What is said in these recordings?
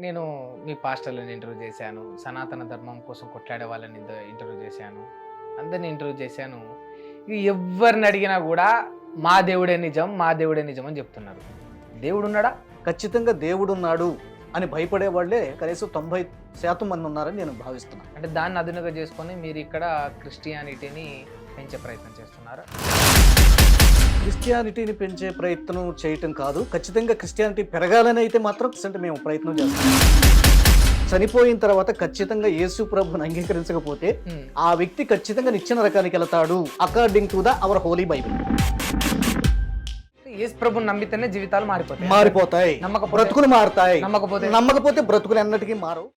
నేను మీ పాస్టర్లను ఇంటర్వ్యూ చేశాను, సనాతన ధర్మం కోసం కొట్లాడే వాళ్ళని ఇంటర్వ్యూ చేశాను, అందరిని ఇంటర్వ్యూ చేశాను. ఎవరిని అడిగినా కూడా మా దేవుడే నిజం, మా దేవుడే నిజం అని చెప్తున్నారు. దేవుడు ఉన్నాడా? ఖచ్చితంగా దేవుడున్నాడు అని భయపడే వాళ్ళే కనీసం 90% మంది ఉన్నారని నేను భావిస్తున్నాను. అంటే దాన్ని అదునుగా చేసుకొని మీరు ఇక్కడ క్రిస్టియానిటీని పెంచే ప్రయత్నం చేస్తున్నారా? క్రిస్టియానిటీని పెంచే ప్రయత్నం చేయటం కాదు, ఖచ్చితంగా క్రిస్టియానిటీ పెరగాలని అయితే మాత్రం మేము ప్రయత్నం చేస్తాం. చనిపోయిన తర్వాత ఖచ్చితంగా యేసు ప్రభుని అంగీకరించకపోతే ఆ వ్యక్తి ఖచ్చితంగా నిచ్చెన రకానికి వెళ్తాడు, according to our holy Bible. యేసు ప్రభుని నమ్మితేనే జీవితాలు మారిపోతాయి, బ్రతుకులు మారుతాయి. నమ్మకపోతే బ్రతుకులు ఎన్నటికీ మారవు.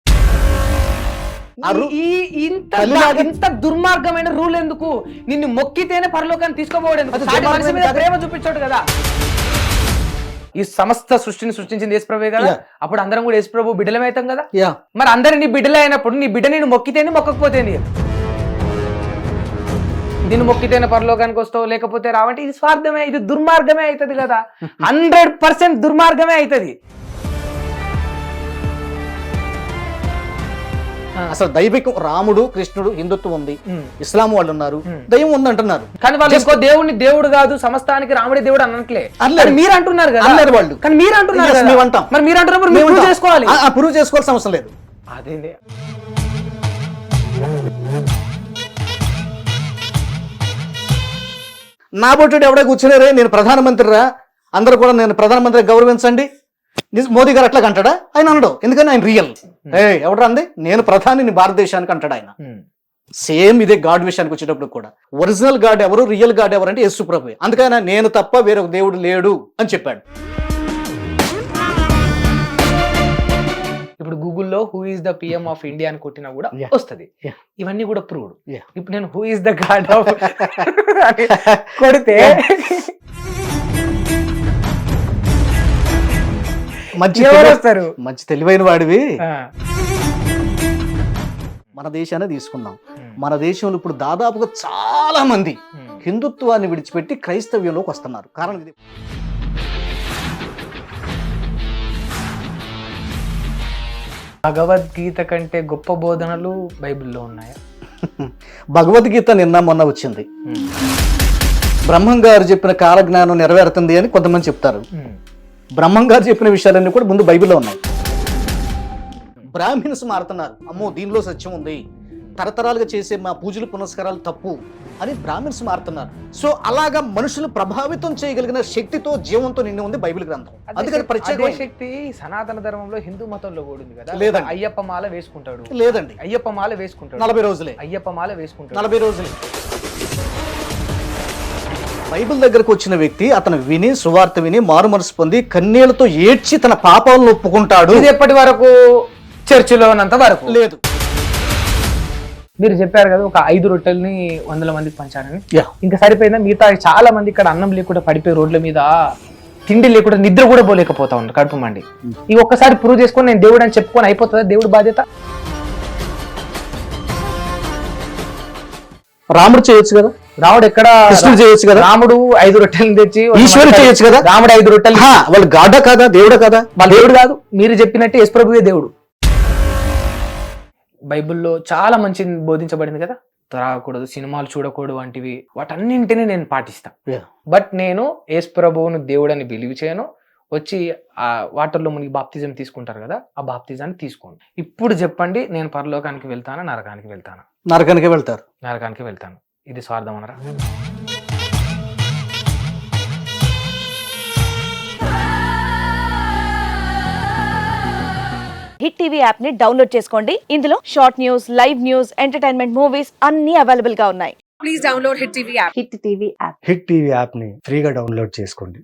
ఇంత దుర్మార్గమైన రూల్ ఎందుకు? నిన్ను మొక్కితేనే పరలోకాన్ని తీసుకోబోడు ప్రేమ చూపించాడు కదా. ఈ సమస్త సృష్టిని సృష్టించింది యేసుప్రభువే కదా. అప్పుడు అందరం కూడా యేసుప్రభు బిడ్డలమే అవుతాం కదా. మరి అందరు నీ బిడ్డలే అయినప్పుడు నీ బిడ్డ నేను మొక్కితేనే మొక్కకపోతేంది? దీన్ని మొక్కితేనే పరలోకానికి వస్తావు, లేకపోతే రావంటే ఇది స్వార్థమే, ఇది దుర్మార్గమే అవుతుంది కదా. 100% దుర్మార్గమే అవుతుంది. అసలు దైవికం రాముడు కృష్ణుడు హిందుత్వం ఉంది, ఇస్లాం వాళ్ళు ఉన్నారు, దైవం ఉంది అంటున్నారు. కానీ వాళ్ళు ఇంకో దేవుడిని దేవుడు కాదు, సమస్తానికి రాముడి దేవుడు అనట్లే మీరు అంటున్నారు కదా. అన్నారు వాళ్ళు, కానీ మీరు అంటున్నారు మరి మీరు అంటున్నప్పుడు ప్రూవ్ చేసుకోవాలి. ప్రూవ్ చేసుకోవాల్సిన అవసరం లేదు. అదే నా బొట్టుడు ఎవడే కూర్చున్నారే, నేను ప్రధానమంత్రి రా, అందరూ కూడా నేను ప్రధానమంత్రి గౌరవించండి. మోదీ గారు అట్లా అంటాడా? ఆయన అనడు, ఎందుకని ఆయన రియల్. ఎవడరా అంది, నేను ప్రధానిని భారతదేశానికి అంటాడు ఆయన. సేమ్ ఇదే గాడ్ విషయానికి వచ్చేటప్పుడు కూడా ఒరిజినల్ గాడ్ ఎవరు, రియల్ గాడ్ ఎవరు అంటే యేసు ప్రభువే. అందుకని నేను తప్ప వేరొక దేవుడు లేడు అని చెప్పాడు. ఇప్పుడు గూగుల్లో who is the PM of India అని కొట్టినా కూడా వస్తుంది. ఇవన్నీ కూడా ప్రూవ్డ్. ఇప్పుడు నేను who is the God of కొడితే మంచి తెలివైన వాడివి. మన దేశాన్ని తీసుకున్నాం. మన దేశంలో ఇప్పుడు దాదాపుగా చాలా మంది హిందుత్వాన్ని విడిచిపెట్టి క్రైస్తవ్యంలోకి వస్తున్నారు. కారణం ఇది. భగవద్గీత కంటే గొప్ప బోధనలు బైబిల్లో ఉన్నాయా? భగవద్గీత నిన్న మొన్న వచ్చింది. బ్రహ్మం గారు చెప్పిన కాలజ్ఞానం నెరవేరుతుంది అని కొంతమంది చెప్తారు. బ్రహ్మం గారు చెప్పిన విషయాలన్నీ కూడా ముందు బైబిల్లో ఉన్నాయి. బ్రాహ్మిన్స్ మారుతున్నారు, అమ్మో దీనిలో సత్యం ఉంది, తరతరాలుగా చేసే మా పూజలు పునస్కారాలు తప్పు అని బ్రాహ్మిన్స్ మారుతున్నారు. సో అలాగా మనుషులు ప్రభావితం చేయగలిగిన శక్తితో జీవంతో నిండి ఉంది బైబిల్ గ్రంథం. అందుకని ప్రత్యేక శక్తి సనాతన ధర్మంలో హిందూ మతంలో కూడా ఉంది కదా. లేదండి, అయ్యప్ప మాల వేసుకుంటాడు. లేదండి, అయ్యప్ప మాల వేసుకుంటాడు 40 రోజులే. అయ్యప్ప మాల వేసుకుంటాడు 40 రోజులే. బైబిల్ దగ్గరకు వచ్చిన వ్యక్తి అతను విని సువార్త విని మారు మనసు పొంది కన్నీళ్లతో ఏడ్చి తన పాపాలను ఒప్పుకుంటాడు. ఇది ఎప్పటి వరకు? చర్చిలో ఉన్నంత వరకు లేదు. మీరు చెప్పారు కదా ఒక 5 రొట్టెల్ని 100 మందికి పంచారని. ఇంకా సరిపోయిందా? మిగతా చాలా మంది ఇక్కడ అన్నం లేకుండా పడిపోయి రోడ్ల మీద తిండి లేకుండా నిద్ర కూడా పోలేకపోతా ఉన్నారు కడుపు మండి. ఈ ఒక్కసారి ప్రూవ్ చేసుకొని నేను దేవుడు అని చెప్పుకొని అయిపోతుందా దేవుడు బాధ్యత? రాముడు చేయొచ్చు కదా, రాముడు ఎక్కడ? కృష్ణుడు చేయొచ్చు కదా. రాముడు 5 రొట్టెలను తెచ్చి ఈశ్వరుడు చేయొచ్చు కదా. రాముడు 5 రొట్టెలు, వాళ్ళు గాడా కాదా, దేవుడా కాదా? వాళ్ళ దేవుడు కాదు. మీరు చెప్పినట్టు యేసు ప్రభువే దేవుడు. బైబిల్లో చాలా మంచి బోధించబడింది కదా, త్రాగకూడదు, సినిమాలు చూడకూడదు వంటివి, వాటన్నింటినీ నేను పాటిస్తా. బట్ నేను యేసు ప్రభువును దేవుడని బిలీవ్ చేయను. వచ్చి ఆ వాటర్లో మునిగి బాప్తిజం తీసుకుంటారు కదా, ఆ బాప్తిజాన్ని తీసుకోండి. ఇప్పుడు చెప్పండి, నేను పరలోకానికి వెళ్తానా నరకానికి వెళ్తానా? నరకానికి వెళ్తారు. నరకానికి వెళ్తాను. ఇది స్వార్థం అనరా? హిట్ టీవీ యాప్ ని డౌన్లోడ్ చేసుకోండి. ఇందులో short news, live news, entertainment movies అన్ని అవైలబుల్ గా ఉన్నాయి. Please download hit TV app. Hit TV app ని ఫ్రీగా డౌన్లోడ్ చేసుకోండి.